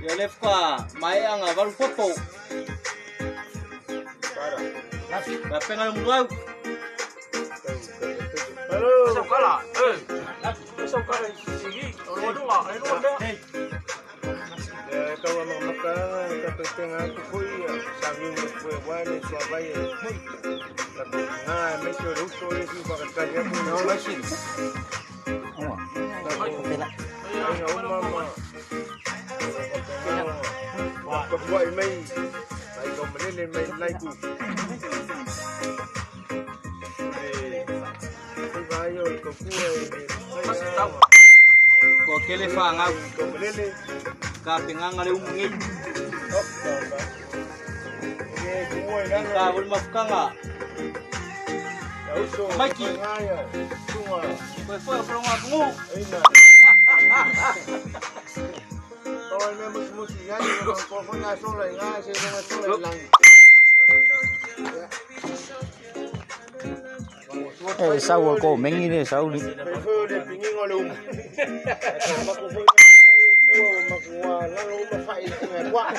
Ya lefka mai ang baru foto. Tapi ngal mulai. Halo. Sao kala? Sao kala sigi? Ano nga? Ano nga? Kau amang makan tapi tengah tu pun sambil berbuat suabai. Mesej rusuh ni sih pakai kaya pun. Mesin. Oh. Tela. Mama. Buat mai. Mai kau meleleh mai laiku. Ayo kau kuai. Masih tahu. Ko kele fanga Kau meleleh. ka pingangal umungi. Oh, okay, kuai dah. Ka bul mafkanga. Uso. Mikey. Ngaya. Semua. Ko from aku. Ina. Kau ni mesti ngaya kau pun ngaya soleh ngaya saya soleh lang. Sau cô mình như thế sau đi. Phơi để pingin ngolum. Maku phơi maku lalu mafai ngaya kuat.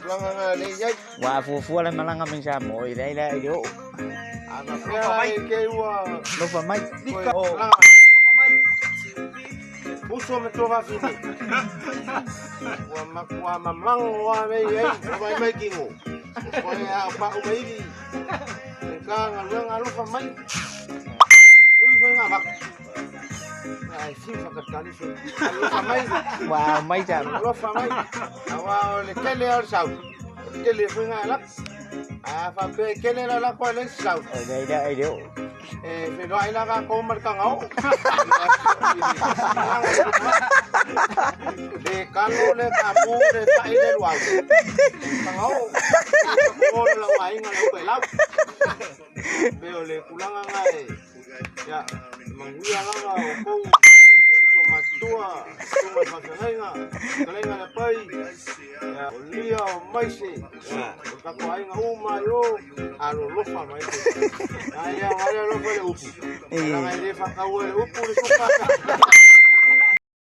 Lang ni jai. Qua phua lên mà lăng mình ra mỗi đây đây vô. Cái kêu Lúc mà mấy đi cắt. Puso me tova fini. Wa mamlang wa me ye, wa me kingo. Wa ya pa u me di. Ka ngalung alu pa mai. Ui fa nga bak. Ai sim fa kat kali so. Alu pa mai. Qua mấy trăm. Alu pa mai. Awa le kele ar sau. Kele fa nga lak. Fa pe kele la lak pa le sau. Ở đây đây vô. Phải loại là cô mặt càng ấu để cán lô lên cà pu để chạy lên loài càng ấu cô là ngoài ngàn lâu bảy lắm bây giờ lên culang ngay ya mangguya nga cô mà tua mà phải ngay nga cái này là pay ya liao mấy gì các quái nga umayo alo lupa mai ayah lo boleh upu. Kalau ini fakau upu di suka.